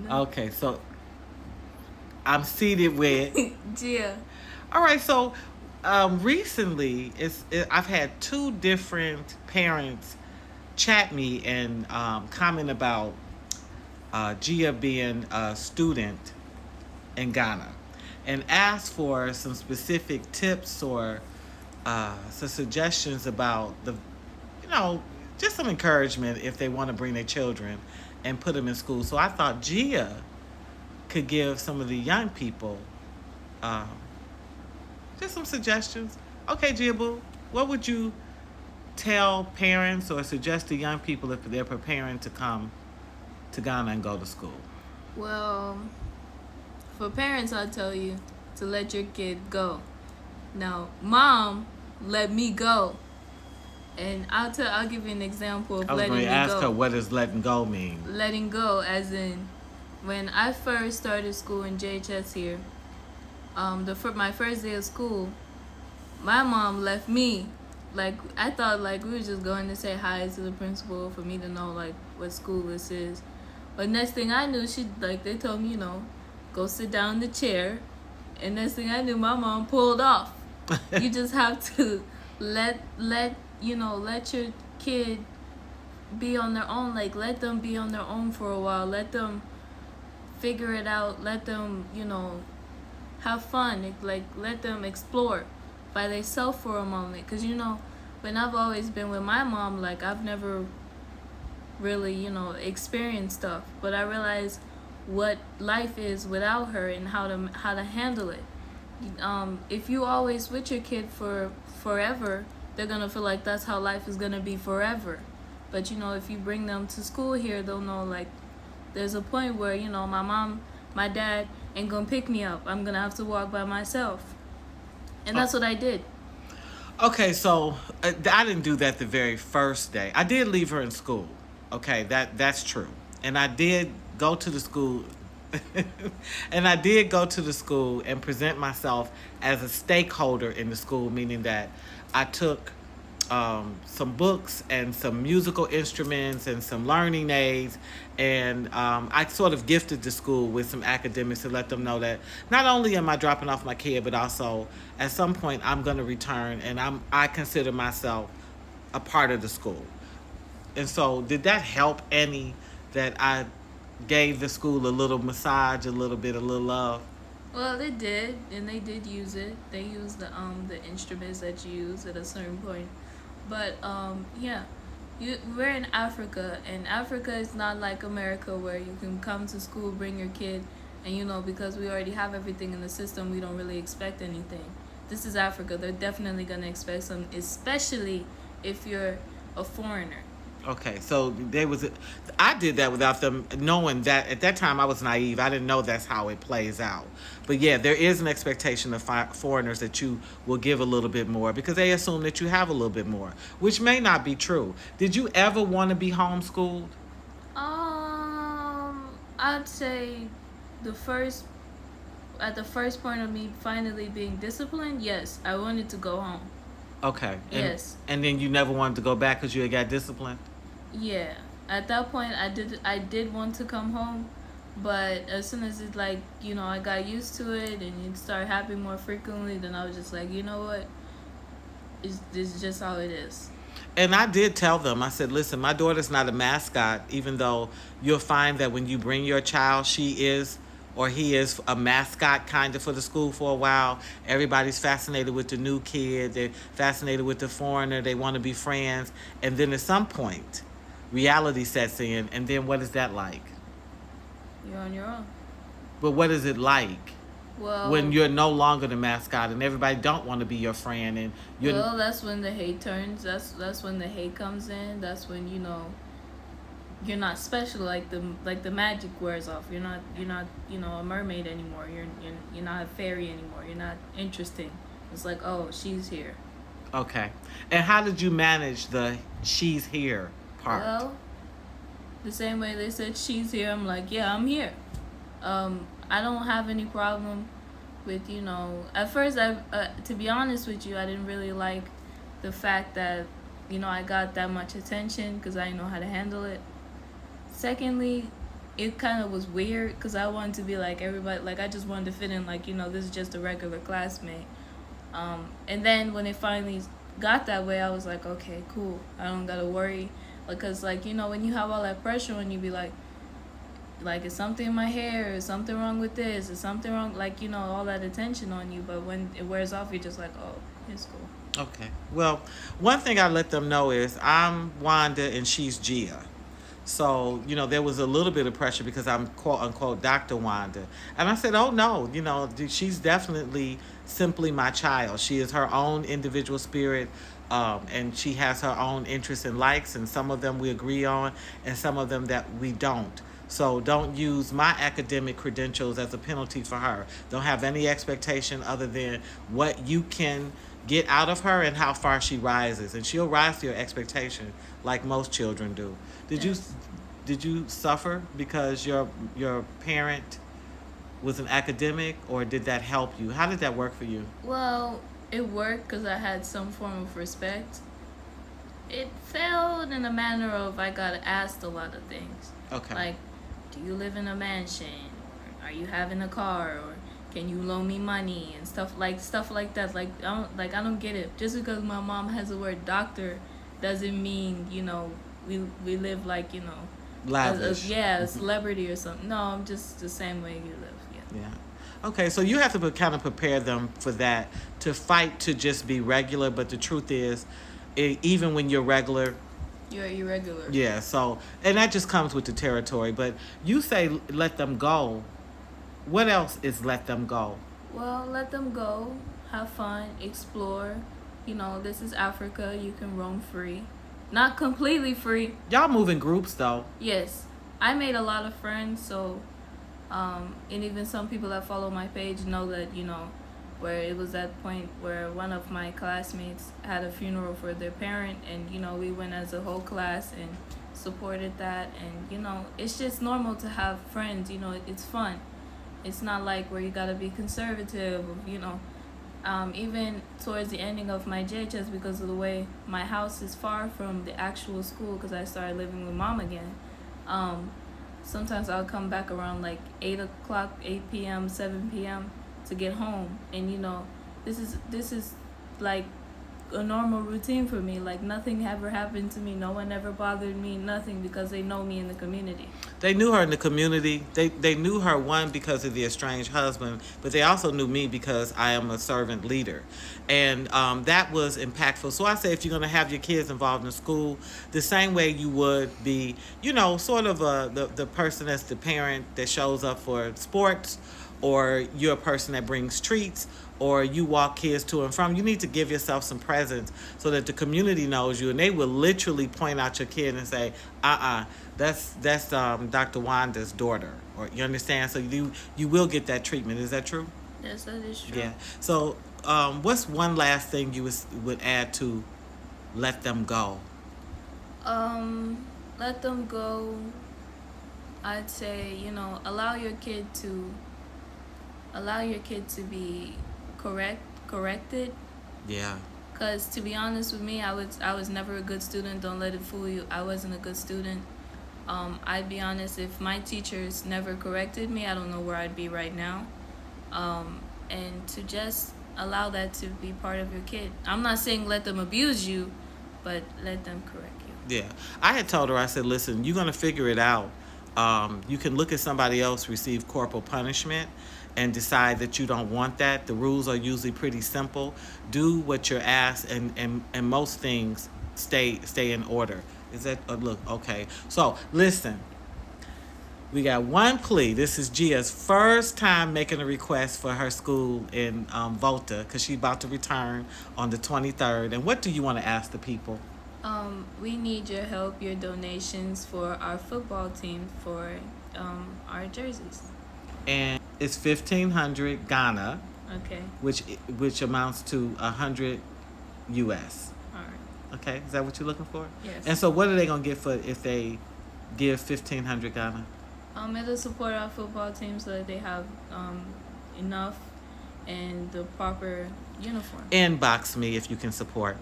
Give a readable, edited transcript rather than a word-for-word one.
Okay, so I'm seated with. Yeah. All right, so recently I've had two different parents chat me and comment about Gia being a student in Ghana, and ask for some specific tips or some suggestions about you know, just some encouragement if they want to bring their children and put them in school. So I thought Gia could give some of the young people um, just some suggestions. Okay, Gia Boo, what would you tell parents or suggest to young people if they're preparing to come to Ghana and go to school? Well, for parents, I'll tell you to let your kid go. Now, mom let me go, and I'll give you an example of I was going to letting me ask her, go. what does letting go mean? Letting go, as in, when I first started school in JHS here, my first day of school, my mom left me. Like, I thought like we were just going to say hi to the principal for me to know like what school this is. But next thing I knew, they told me, go sit down in the chair. And next thing I knew, my mom pulled off. You just have to let your kid be on their own. Like, let them be on their own for a while. Let them figure it out. Let them, have fun. Like, let them explore by themselves for a moment. Because, when I've always been with my mom, like, I've never really, experienced stuff. But I realized what life is without her and how to handle it. If you always with your kid for forever, they're gonna feel like that's how life is gonna be forever. But if you bring them to school here, they'll know like there's a point where my mom, my dad ain't gonna pick me up. I'm gonna have to walk by myself, and that's what I did. Okay, so I didn't do that the very first day. I did leave her in school. Okay, that's true, and I did go to the school, and I did go to the school and present myself as a stakeholder in the school, meaning that I took some books and some musical instruments and some learning aids. And I sort of gifted the school with some academics to let them know that not only am I dropping off my kid, but also at some point I'm going to return, and I consider myself a part of the school. And so, did that help any that I gave the school a little massage, a little bit, a little love? Well, they did, and they did use it. They used the instruments that you use at a certain point. But yeah, we're in Africa, and Africa is not like America where you can come to school, bring your kid, and because we already have everything in the system, we don't really expect anything. This is Africa. They're definitely gonna expect some, especially if you're a foreigner. Okay, so I did that without them knowing that. At that time I was naive. I didn't know that's how it plays out. But yeah, there is an expectation of foreigners that you will give a little bit more because they assume that you have a little bit more, which may not be true. Did you ever want to be homeschooled? I'd say the first at the first point of me finally being disciplined, yes, I wanted to go home. Okay. Yes. And then you never wanted to go back because you had got disciplined? Yeah. At that point, I did want to come home, but as soon as I got used to it and it started happening more frequently, then I was just like, you know what, this is just how it is. And I did tell them, I said, listen, my daughter's not a mascot, even though you'll find that when you bring your child, she is or he is a mascot kind of for the school for a while. Everybody's fascinated with the new kid, they're fascinated with the foreigner, they want to be friends. And then at some point, reality sets in, and then what is that like? You're on your own. But what is it like when Well, you're no longer the mascot and everybody don't want to be your friend and you're well, that's when the hate turns. That's when the hate comes in. That's when you're not special, like the magic wears off. You're not a mermaid anymore. You're not a fairy anymore. You're not interesting. It's like, oh, she's here. okay. And how did you manage the she's here part? Well, the same way they said she's here, I'm like, yeah, I'm here. I don't have any problem with At first, to be honest with you, I didn't really like the fact that I got that much attention because I didn't know how to handle it. Secondly, it kind of was weird because I wanted to be like everybody. Like I just wanted to fit in. Like this is just a regular classmate. And then when it finally got that way, I was like, okay, cool. I don't gotta worry because like when you have all that pressure on you, be like is something in my hair? Is something wrong with this? Is something wrong? Like all that attention on you. But when it wears off, you're just like, oh, it's cool. Okay. Well, one thing I let them know is I'm Wanda and she's Gia. So, there was a little bit of pressure because I'm quote unquote Dr. Wanda. And I said, oh no, she's definitely simply my child. She is her own individual spirit. And she has her own interests and likes, and some of them we agree on, and some of them that we don't. So don't use my academic credentials as a penalty for her. Don't have any expectation other than what you can get out of her and how far she rises. And she'll rise to your expectation like most children do. Did you Yes. did you suffer because your parent was an academic, or did that help you? How did that work for you? Well, it worked because I had some form of respect. It failed in a manner of I got asked a lot of things. Okay. Like, do you live in a mansion? Or are you having a car? Or can you loan me money and stuff like that. I don't get it. Just because my mom has the word doctor doesn't mean we live like Lavish. yeah, a celebrity or something. No, I'm just the same way you live. Yeah. Yeah. Okay, so you have to kind of prepare them for that, to fight to just be regular. But the truth is, even when you're regular, You're irregular. yeah. So, and that just comes with the territory. But you say let them go. What else is let them go? Well, let them go, have fun, explore. This is Africa. You can roam free. Not completely free. Y'all move in groups though. Yes. I made a lot of friends, so and even some people that follow my page know that, where it was that point where one of my classmates had a funeral for their parent, and we went as a whole class and supported that. And it's just normal to have friends. It's fun. It's not like where you gotta be conservative. Even towards the ending of my JHS, because of the way my house is far from the actual school, because I started living with mom again. Um, Sometimes I'll come back around like 8 o'clock, 8 p.m., 7 p.m. to get home, and this is like a normal routine for me. Like nothing ever happened to me. No one ever bothered me. Nothing, because they know me in the community. They knew her in the community. They knew her, one, because of the estranged husband, but they also knew me because I am a servant leader, and that was impactful. So I say, if you're going to have your kids involved in school, the same way you would be, sort of the person that's the parent that shows up for sports, or you're a person that brings treats, or you walk kids to and from. You need to give yourself some presence so that the community knows you, and they will literally point out your kid and say, that's Dr. Wanda's daughter, or you understand. So you will get that treatment. Is that true? Yes, that is true. Yeah. So what's one last thing you would add to let them go? Let them go. I'd say allow your kid to be corrected. Yeah. Cause to be honest with me, I was never a good student. Don't let it fool you. I wasn't a good student. I'd be honest. If my teachers never corrected me, I don't know where I'd be right now. And to just allow that to be part of your kid. I'm not saying let them abuse you, but let them correct you. Yeah. I had told her, I said, listen, you're going to figure it out. You can look at somebody else receive corporal punishment and decide that you don't want that. The rules are usually pretty simple. Do what you're asked, and most things stay in order. Is that look okay? So listen, we got one plea. This is Gia's first time making a request for her school in Volta, because she's about to return on the 23rd. And what do you want to ask the people? We need your help, your donations for our football team, for our jerseys. And it's 1,500 Ghana, Okay. which amounts to 100 US. All right. Okay, is that what you're looking for? Yes. And so, what are they gonna get for if they give 1,500 Ghana? It'll support our football team so that they have enough and the proper uniform. Inbox me if you can support.